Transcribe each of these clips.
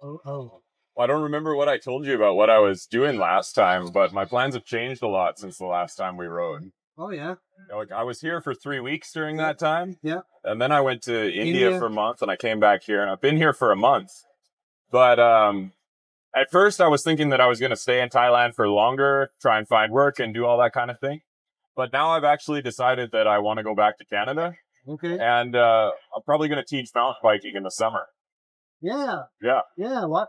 Oh. Well, I don't remember what I told you about what I was doing last time, but my plans have changed a lot since the last time we rode. Oh, yeah. Like, I was here for 3 weeks during that time. Yeah. And then I went to India India. for a month, and I came back here, and I've been here for a month. But at first, I was thinking that I was going to stay in Thailand for longer, try and find work and do all that kind of thing. But now I've actually decided that I want to go back to Canada, Okay. and I'm probably going to teach mountain biking in the summer. Yeah. Yeah. Yeah. What?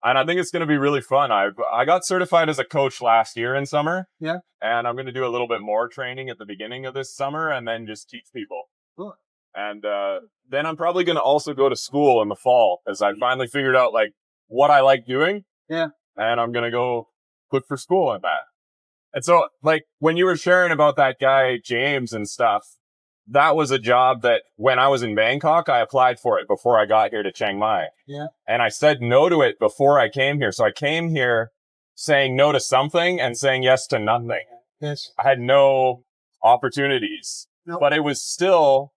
And I think it's going to be really fun. I got certified as a coach last year in summer. Yeah. And I'm going to do a little bit more training at the beginning of this summer and then just teach people. Cool. And then I'm probably going to also go to school in the fall as I finally figured out like what I like doing. Yeah. And I'm going to go look for school in that. And so like when you were sharing about that guy, James and stuff, that was a job that when I was in Bangkok, I applied for it before I got here to Chiang Mai. Yeah. And I said no to it before I came here. So I came here saying no to something and saying yes to nothing. Yes. I had no opportunities, Nope. but it was still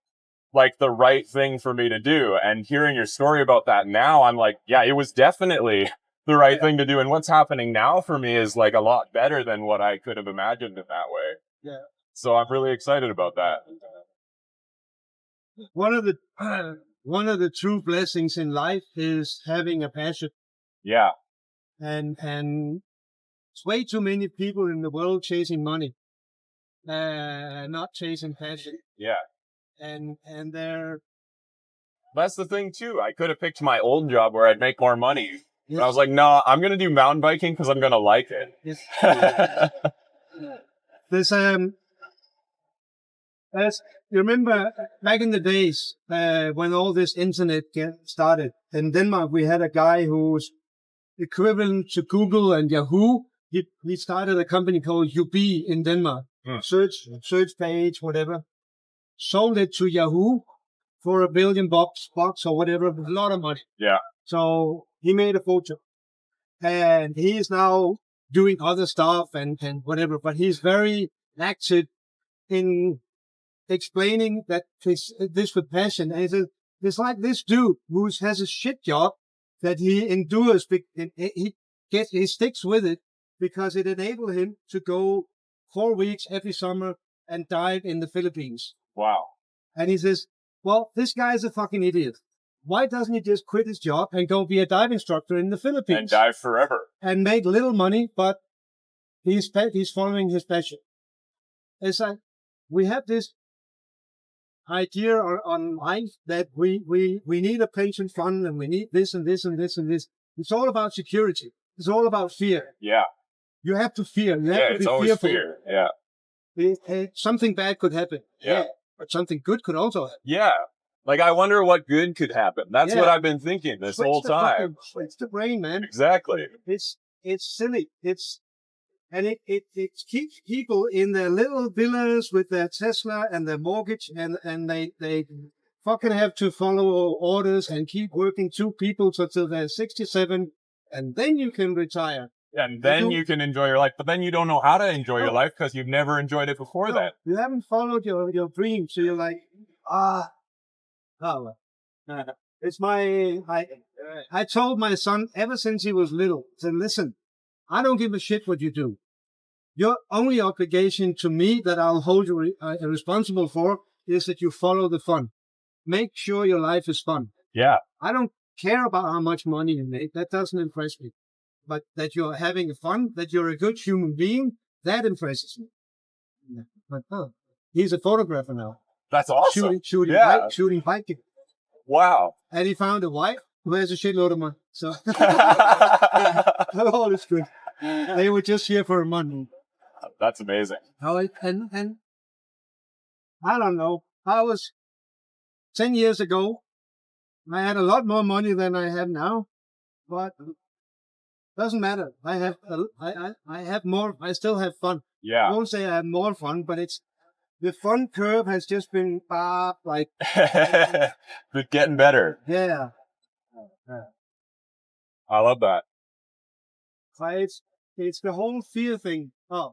like the right thing for me to do. And hearing your story about that now, I'm like, yeah, it was definitely the right thing to do. And what's happening now for me is like a lot better than what I could have imagined in that way. Yeah. So I'm really excited about that. One of the true blessings in life is having a passion, Yeah. and it's way too many people in the world chasing money, not chasing passion, Yeah. and they're That's the thing too. I could have picked my old job where I'd make more money. yes, But I was like, no, I'm going to do mountain biking because I'm going to like it. yes. There's as you remember back in the days when all this internet started in Denmark, we had a guy who's equivalent to Google and Yahoo. He started a company called UB in Denmark. Search page, whatever. Sold it to Yahoo for $1 billion bucks or whatever, a lot of money. Yeah. So he made a fortune, and he is now doing other stuff and whatever. But he's very active in explaining that this with passion. And he says, it's like this dude who has a shit job that he endures. He sticks with it because it enabled him to go 4 weeks every summer and dive in the Philippines. Wow. And he says, well, this guy is a fucking idiot. Why doesn't he just quit his job and go be a dive instructor in the Philippines? And dive forever. And make little money, but he's following his passion. It's like, we have this idea on life that we need a pension fund and we need this and this and this and this. It's all about security. It's all about fear. Yeah. You have to fear. You have Yeah, to it's be always fearful. fear. Yeah. Something bad could happen. Yeah. But something good could also happen. Yeah. Like, I wonder what good could happen. That's Yeah. what I've been thinking this whole time. It's the brain, man. Exactly. It's silly. It keeps people in their little villas with their Tesla and their mortgage, and they fucking have to follow orders and keep working 2 people until they're 67, and then you can retire. And then you can enjoy your life. But then you don't know how to enjoy your life because you've never enjoyed it before that. You haven't followed your dream, so you're like, it's I told my son ever since he was little, I said, listen, I don't give a shit what you do. Your only obligation to me that I'll hold you responsible for is that you follow the fun. Make sure your life is fun. Yeah. I don't care about how much money you make. That doesn't impress me. But that you're having fun, that you're a good human being, that impresses me. But he's a photographer now. That's awesome. Shooting biking. Wow. And he found a wife who has a shitload of money. So all is good. They were just here for a month. That's amazing. And I don't know. I was 10 years ago. I had a lot more money than I have now, but doesn't matter. I have more. I still have fun. Yeah. I won't say I have more fun, but the fun curve has just been like. But getting better. Yeah. I love that. It's the whole fear thing. But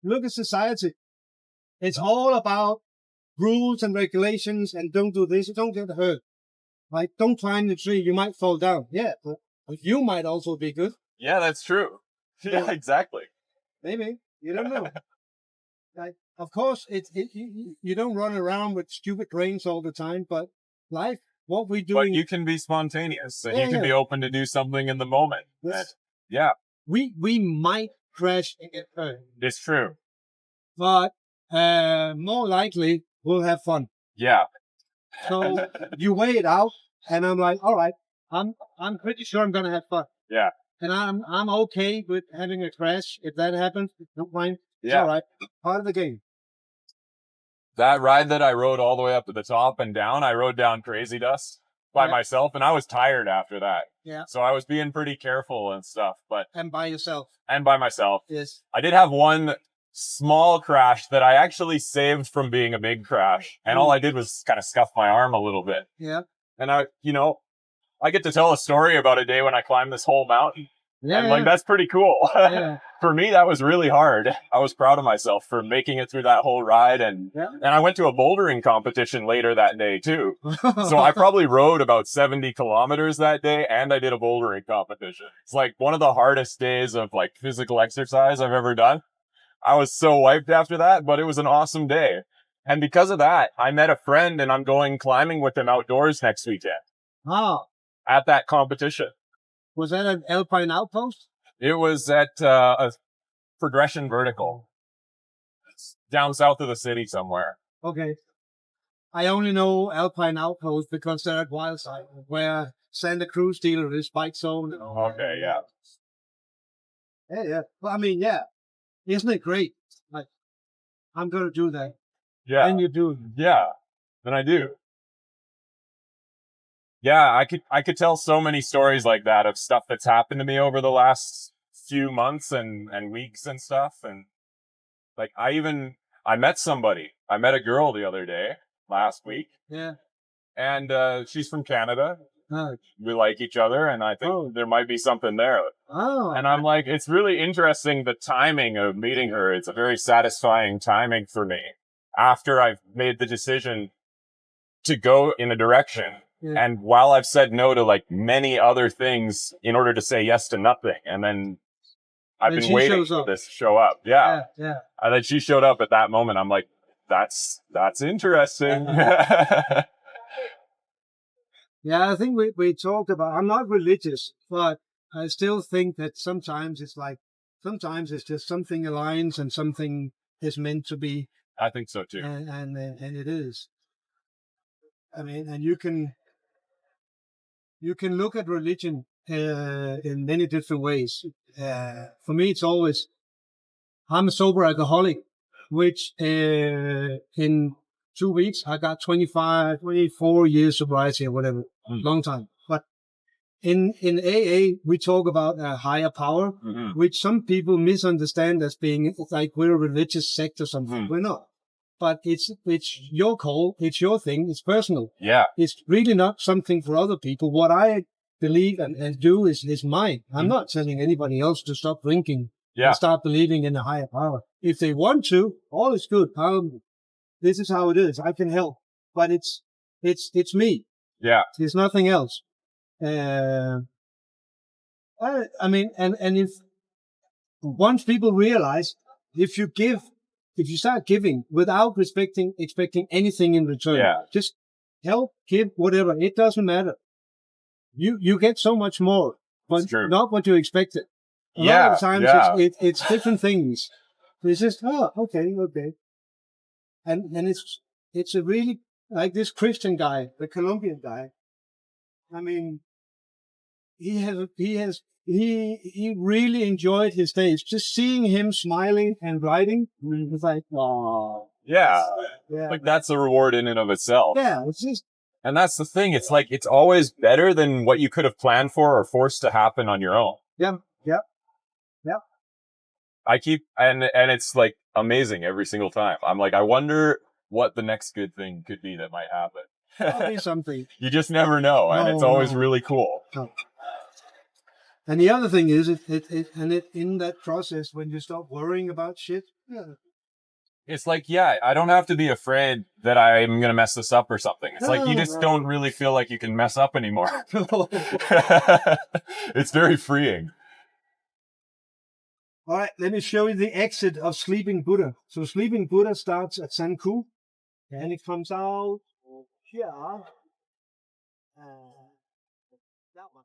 look at society. It's all about rules and regulations and don't do this, don't get hurt. Like, don't climb the tree, you might fall down. Yeah, but you might also be good. Yeah, that's true. Yeah, exactly. Maybe. You don't know. Like, of course, you don't run around with stupid brains all the time, but life, what we're But doing, you can be spontaneous and Yeah, you can yeah. be open to do something in the moment. Yes. Yeah, we might crash and get hurt, it's true. but more likely we'll have fun. Yeah. So you weigh it out, and I'm like, all right, I'm pretty sure I'm gonna have fun. Yeah. And I'm okay with having a crash if that happens. Don't mind. It's Yeah. all right. Part of the game. That ride that I rode all the way up to the top and down, I rode down Crazy Dust by Yeah. myself, and I was tired after that. Yeah. So I was being pretty careful and stuff, And by yourself. and by myself. Yes. I did have one small crash that I actually saved from being a big crash, and all I did was kind of scuff my arm a little bit. Yeah. And I get to tell a story about a day when I climbed this whole mountain. Yeah. And like, that's pretty cool. Yeah. For me, that was really hard. I was proud of myself for making it through that whole ride. And I went to a bouldering competition later that day too. So I probably rode about 70 kilometers that day, and I did a bouldering competition. It's like one of the hardest days of like physical exercise I've ever done. I was so wiped after that, but it was an awesome day. And because of that, I met a friend and I'm going climbing with him outdoors next weekend Ah, at that competition. was that an Alpine Outpost? It was at a Progression Vertical. It's down south of the city somewhere. Okay. I only know Alpine Outpost because they're at Wildside, where Santa Cruz dealer is Bike Zone. And all. Okay, yeah. Yeah. Well, I mean, yeah. Isn't it great? Like, I'm going to do that. Yeah. And you do. Yeah. And I do. Yeah, I could tell so many stories like that of stuff that's happened to me over the last few months and weeks and stuff. And like I met somebody. I met a girl the other day, last week. Yeah. And she's from Canada. Oh. We like each other, and I think there might be something there. Oh. And I'm like, it's really interesting, the timing of meeting her. It's a very satisfying timing for me after I've made the decision to go in a direction. Yeah. And while I've said no to like many other things in order to say yes to nothing, and then I've been waiting for this to show up. Yeah. Yeah. And then she showed up at that moment. I'm like, that's interesting. Yeah, I think we talked about, I'm not religious, but I still think that sometimes it's just something aligns and something is meant to be. I think so too. And it is. I mean, and you can look at religion in many different ways. For me, it's always, I'm a sober alcoholic, which in 2 weeks, I got 24 years sobriety or whatever, long time. But in AA, we talk about a higher power, which some people misunderstand as being like we're a religious sect or something. We're not. But it's your call, it's your thing, it's personal. Yeah. It's really not something for other people. What I believe and do is mine. I'm not telling anybody else to stop drinking and start believing in a higher power. If they want to, all is good. This is how it is. I can help, but it's me. Yeah. There's nothing else. I mean, and if once people realize, if you start giving without expecting anything in return, just help, give, whatever, it doesn't matter. You get so much more, but not what you expected. A lot of times it's different things. It's just, okay. And it's a really, like this Christian guy, the Colombian guy. I mean, he really enjoyed his days. Just seeing him smiling and writing, it's like, oh. Yeah. Like that's a reward in and of itself. Yeah, it's just. And that's the thing. It's like, it's always better than what you could have planned for or forced to happen on your own. Yeah. And it's like amazing every single time. I'm like, I wonder what the next good thing could be that might happen. Probably something. You just never know. And it's always really cool. No. And the other thing is, in that process, when you stop worrying about shit, it's like, yeah, I don't have to be afraid that I'm going to mess this up or something. It's like, you just don't really feel like you can mess up anymore. It's very freeing. All right, let me show you the exit of Sleeping Buddha. So Sleeping Buddha starts at Sanku, and it comes out here. That one.